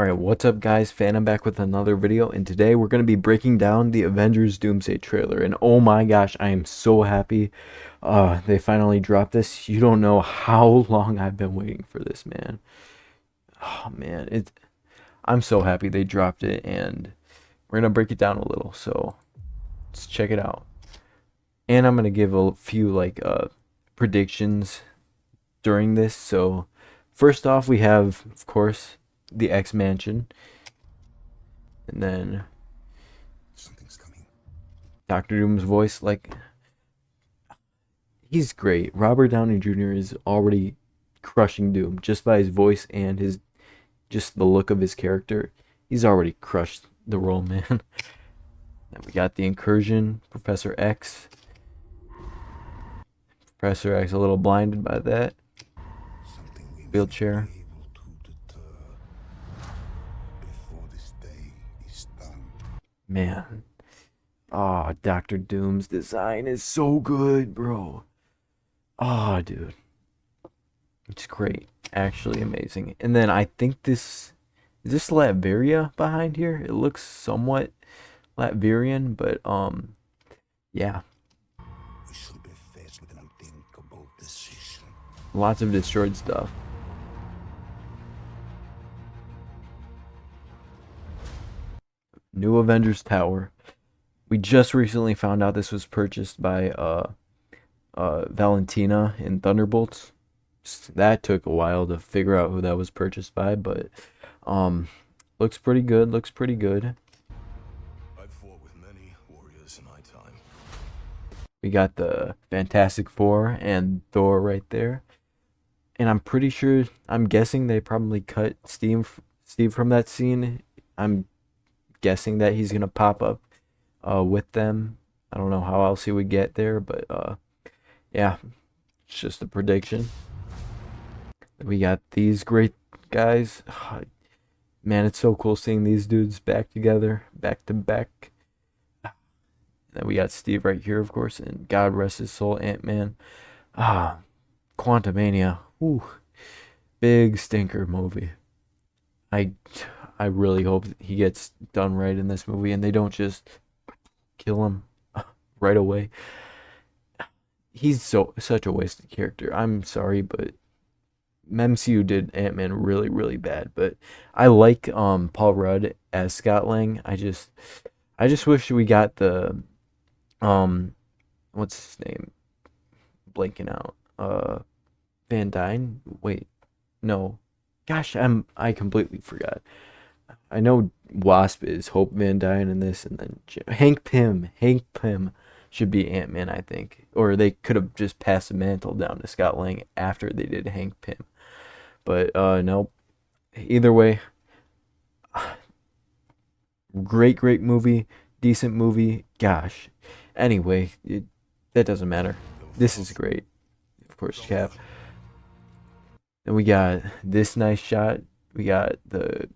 Alright, what's up guys? Phantom back with another video, and today we're going to be breaking down the Avengers Doomsday trailer. And oh my gosh, I am so happy they finally dropped this. You don't know how long I've been waiting for this, man. Oh man, I'm so happy they dropped it, and we're going to break it down a little. So, let's check it out. And I'm going to give a few predictions during this. So, first off, we have, of course, the X Mansion. And then Something's coming. Doctor Doom's voice, he's great. Robert Downey Jr. is already crushing Doom just by his voice and his just the look of his character. He's already crushed the role, man. And we got the Incursion, Professor X. Professor X a little blinded by that Something we may wheelchair. be able to deter before this day is done. Man. Oh, Doctor Doom's design is so good, bro. Oh, dude. It's great. Actually amazing. And then I think this is this Latveria behind here? It looks somewhat Latverian, but yeah. We should be faced with an unthinkable decision. Lots of destroyed stuff. New Avengers Tower. We just recently found out this was purchased by Valentina in Thunderbolts. That took a while to figure out who that was purchased by, but looks pretty good. Looks pretty good. I've fought with many warriors in my time. We got the Fantastic Four and Thor right there, and I'm pretty sure. I'm guessing they probably cut Steve from that scene. I'm guessing that he's gonna pop up with them. I don't know how else he would get there, but yeah, it's just a prediction. We got these great guys. Man, it's so cool seeing these dudes back together, back to back. Then we got Steve right here, of course, and God rest his soul, Ant-Man. Quantumania. Ooh, big stinker movie. I I really hope he gets done right in this movie, and they don't just kill him right away. He's such a wasted character. I'm sorry, but MCU did Ant-Man really, really bad, but I like Paul Rudd as Scott Lang. I just wish we got the what's his name? Blanking out. Van Dyne? Wait. No. Gosh, I completely forgot. I know Wasp is Hope Van Dyne in this, and then Hank Pym. Hank Pym should be Ant-Man, I think. Or they could have just passed the mantle down to Scott Lang after they did Hank Pym. But nope. Either way, great movie, decent movie. Gosh. Anyway, that doesn't matter. This is great. Of course, Cap. And we got this nice shot. We got the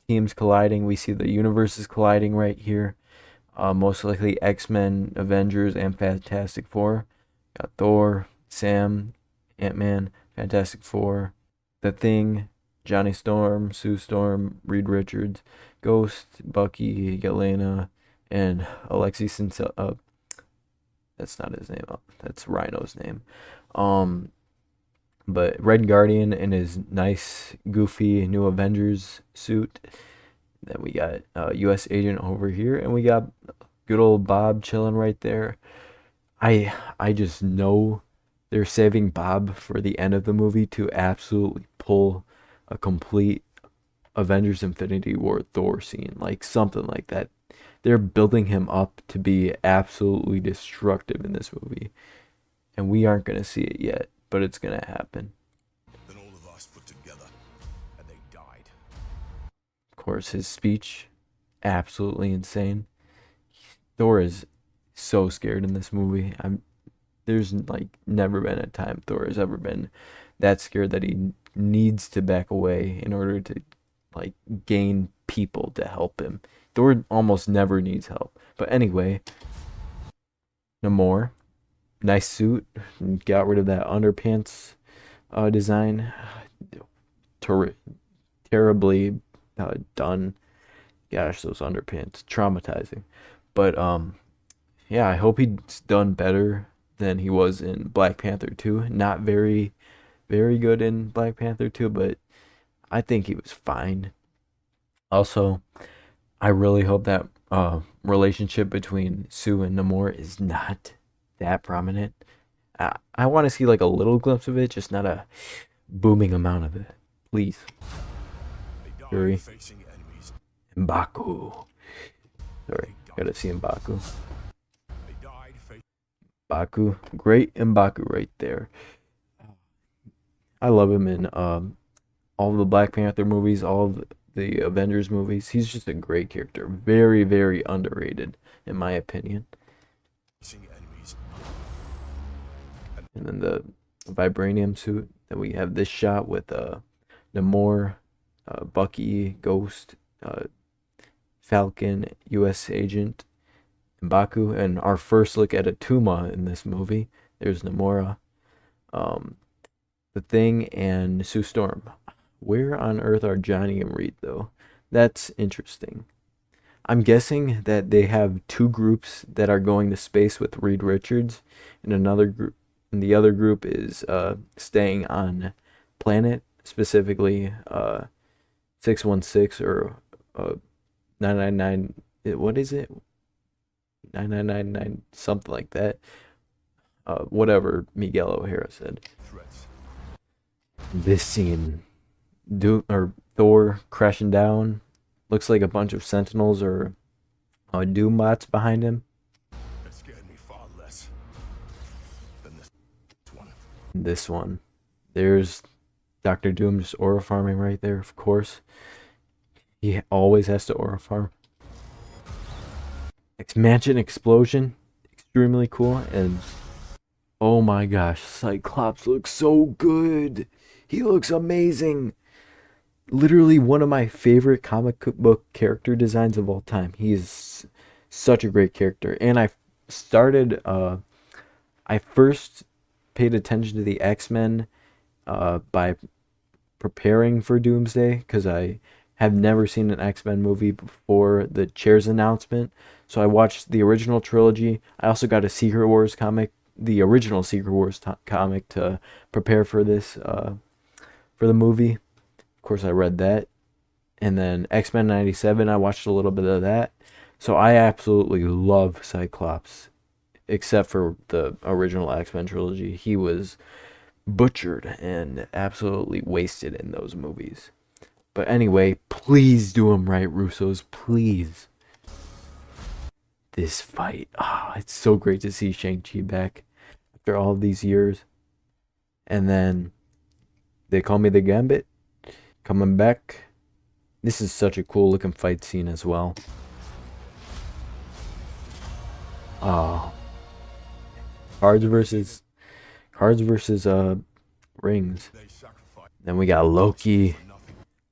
teams colliding. We see the universes colliding right here. Most likely X-Men, Avengers, and Fantastic Four. Got Thor, Sam, Ant-Man, Fantastic Four, The Thing, Johnny Storm, Sue Storm, Reed Richards, Ghost, Bucky, Yelena, and Alexei Sintel. That's not his name. That's Rhino's name. But Red Guardian in his nice, goofy new Avengers suit. Then we got U.S. Agent over here, and we got good old Bob chilling right there. I just know they're saving Bob for the end of the movie to absolutely pull a complete Avengers Infinity War Thor scene, like something like that. They're building him up to be absolutely destructive in this movie, and we aren't gonna see it yet, but it's gonna happen. Then all of us put together, and they died. Of course, his speech, absolutely insane. Thor is so scared in this movie. There's like never been a time Thor has ever been that scared that he needs to back away in order to like gain people to help him. Thor almost never needs help. But anyway, Namor, nice suit. Got rid of that underpants design. Terribly done. Gosh, those underpants, traumatizing. But yeah, I hope he's done better than he was in Black Panther 2. Not very good in Black Panther 2, but I think he was fine. Also, I really hope that relationship between Sue and Namor is not that prominent. I want to see like a little glimpse of it, just not a booming amount of it. Please. Shuri. M'Baku. Sorry, gotta see M'Baku. M'Baku. Great M'Baku right there. I love him in all the Black Panther movies, all of the Avengers movies. He's just a great character. Very underrated, in my opinion. And then the vibranium suit. Then we have this shot with Namor, Bucky, Ghost, Falcon, U.S. Agent, M'Baku, and our first look at Atuma in this movie. There's Namora, um, the Thing, and Sue Storm. Where on earth are Johnny and Reed though? That's interesting. I'm guessing that they have two groups that are going to space with Reed Richards, and another group, and the other group is staying on planet, specifically 616 or 999. What is it? 9999 something like that. Whatever Miguel O'Hara said. This scene, Thor crashing down. Looks like a bunch of Sentinels or Doom bots behind him. It scared me far less than this one. This one, there's Doctor Doom just aura farming right there. Of course, he always has to aura farm. Mansion explosion, extremely cool, and oh my gosh, Cyclops looks so good. He looks amazing. Literally one of my favorite comic book character designs of all time. He is such a great character. And I first paid attention to the X-Men by preparing for Doomsday because I have never seen an X-Men movie before the Chairs announcement. So I watched the original trilogy. I also got a Secret Wars comic, the original Secret Wars comic, to prepare for this for the movie. Of course, I read that. And then X-Men 97, I watched a little bit of that. So I absolutely love Cyclops, except for the original X-Men trilogy. He was butchered and absolutely wasted in those movies. But anyway, please do him right, Russos. Please. This fight. It's so great to see Shang-Chi back after all these years. And then they call me the Gambit. Coming back. This is such a cool looking fight scene as well. Oh. Cards versus rings. Then we got Loki.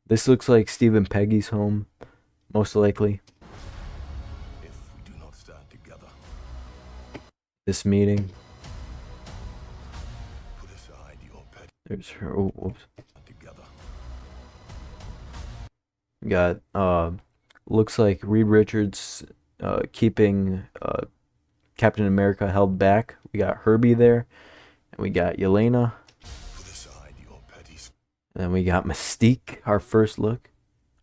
This looks like Stephen Peggy's home, most likely. If we do not stand together, This meeting. put aside your petty There's her. Oh, whoops. together. We got looks like Reed Richards keeping Captain America held back. We got Herbie there, and we got Yelena, Put aside your petty and then we got Mystique. Our first look,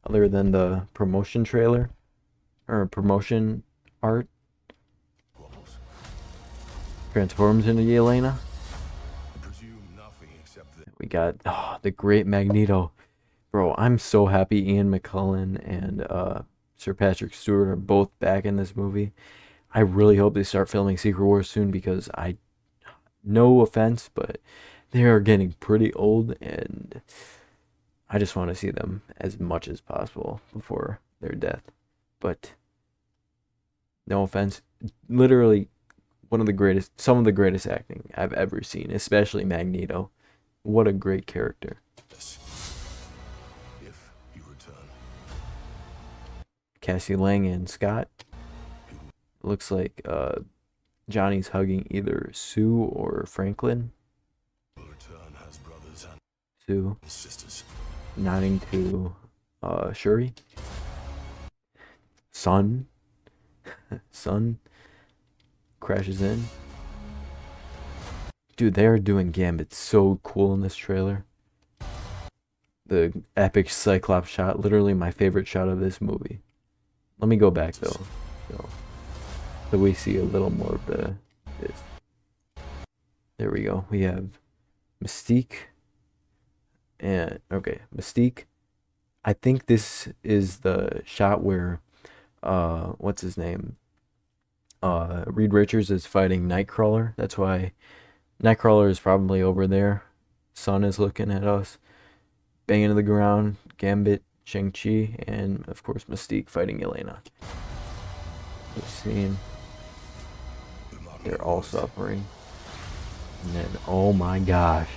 other than the promotion trailer or promotion art, squabbles. transforms into Yelena. Presume nothing except that We got the great Magneto. Bro, I'm so happy Ian McKellen and Sir Patrick Stewart are both back in this movie. I really hope they start filming Secret Wars soon because no offense, but they are getting pretty old and I just want to see them as much as possible before their death. But no offense, literally some of the greatest acting I've ever seen, especially Magneto. What a great character. this. If you return, Cassie Lang and Scott. Looks like Johnny's hugging either Sue or Franklin. will return as brothers Sue and sisters. nodding to Shuri, Sun, Sun crashes in. Dude, they are doing Gambit so cool in this trailer. The epic Cyclops shot, literally my favorite shot of this movie. Let me go back though, so, so we see a little more of the this. There we go. We have Mystique and okay, Mystique. I think this is the shot where what's his name? Reed Richards is fighting Nightcrawler. That's why Nightcrawler is probably over there. Sun is looking at us, banging to the ground. Gambit, Shang-Chi, and of course Mystique fighting Elena. We've seen they're all suffering. And then, oh my gosh.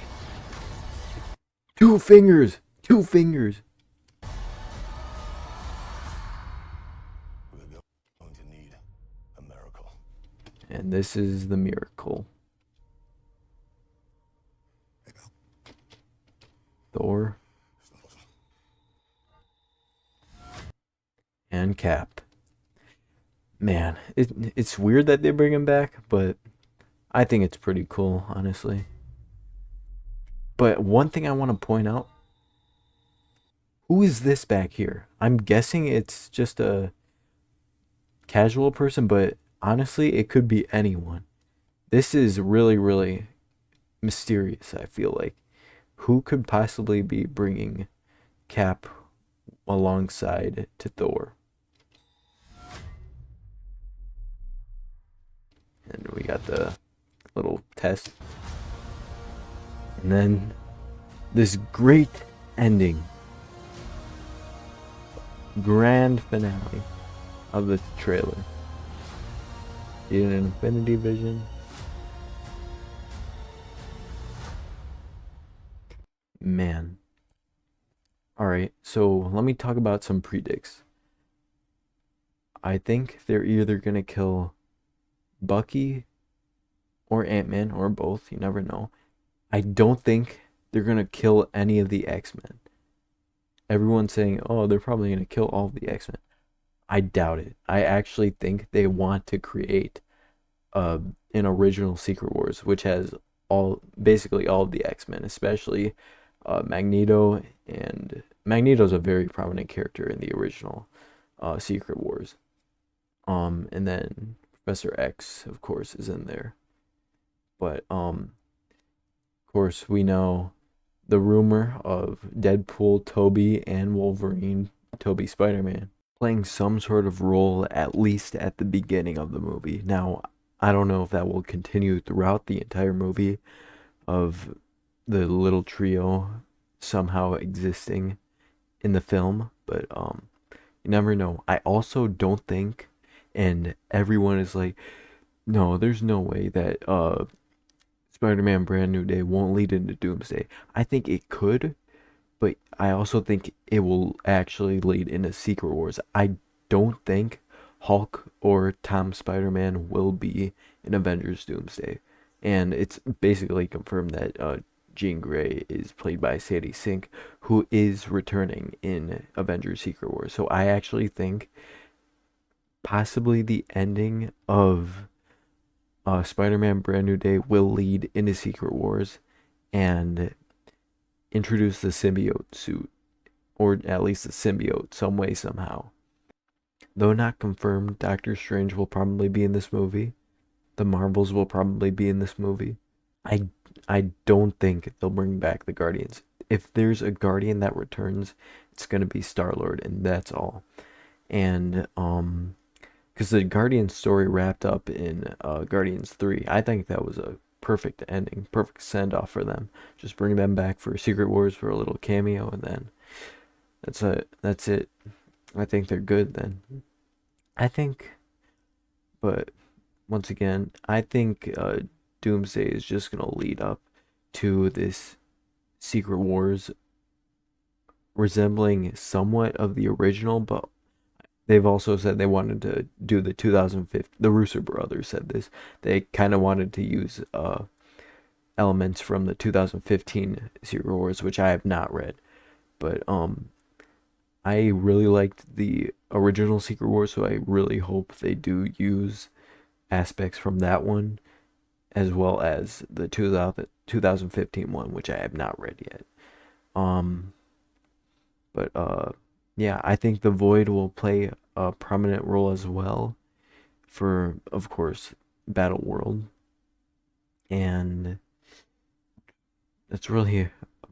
Two fingers! Two fingers! We're going to need a miracle. And this is the miracle. Thor. And Cap. Man, it's weird that they bring him back, but I think it's pretty cool, honestly. But one thing I want to point out, who is this back here? I'm guessing it's just a casual person, but honestly, it could be anyone. This is really, really mysterious, I feel like. Who could possibly be bringing Cap alongside to Thor? And we got the little test. And then this great ending, grand finale of the trailer. See an infinity vision. Man. Alright, so let me talk about some predicts. I think they're either gonna kill Bucky or Ant-Man or both, you never know. I don't think they're gonna kill any of the X-Men. Everyone's saying, oh, they're probably gonna kill all of the X-Men. I doubt it. I actually think they want to create an original Secret Wars, which has basically all of the X-Men, especially Magneto, and Magneto's a very prominent character in the original Secret Wars. And then Professor X, of course, is in there. But of course, we know the rumor of Deadpool, Toby, and Wolverine, Toby Spider-Man, playing some sort of role at least at the beginning of the movie. Now, I don't know if that will continue throughout the entire movie of the little trio somehow existing in the film, but you never know. I also don't think, and everyone is like, no, there's no way that Spider-Man Brand New Day won't lead into Doomsday. I think it could, but I also think it will actually lead into Secret Wars. I don't think Hulk or Tom Spider-Man will be in Avengers Doomsday. And it's basically confirmed that Jean Grey is played by Sadie Sink, who is returning in Avengers Secret Wars. So I actually think possibly the ending of Spider-Man Brand New Day will lead into Secret Wars and introduce the symbiote suit, or at least the symbiote, some way, somehow. Though not confirmed, Doctor Strange will probably be in this movie. The Marvels will probably be in this movie. I I don't think they'll bring back the Guardians. If there's a Guardian that returns, it's gonna be Star-Lord, and that's all. And because the Guardians story wrapped up in Guardians 3, I think that was a perfect ending, perfect send off for them. Just bring them back for Secret Wars for a little cameo, and then that's it. That's it. I think they're good then. I think, but once again, I think Doomsday is just gonna lead up to this Secret Wars resembling somewhat of the original, but they've also said they wanted to do the 2015. The Russo brothers said this. They kind of wanted to use elements from the 2015 Secret Wars, which I have not read, but I really liked the original Secret Wars, so I really hope they do use aspects from that one as well as the 2015 one, which I have not read yet. Um, but yeah, I think the Void will play a prominent role as well for, of course, Battle World, and that's really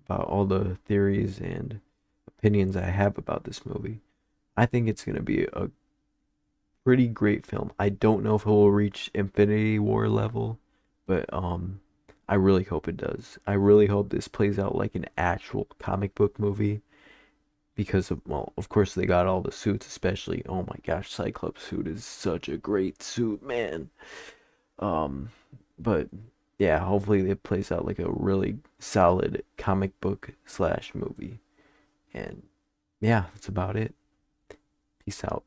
about all the theories and opinions I have about this movie. I think it's gonna be a pretty great film. I don't know if it will reach Infinity War level, but I really hope it does. I really hope this plays out like an actual comic book movie because of, well, of course they got all the suits, especially, oh my gosh, Cyclops suit is such a great suit, man. Um but yeah, hopefully it plays out like a really solid comic book slash movie. And yeah, that's about it. Peace out.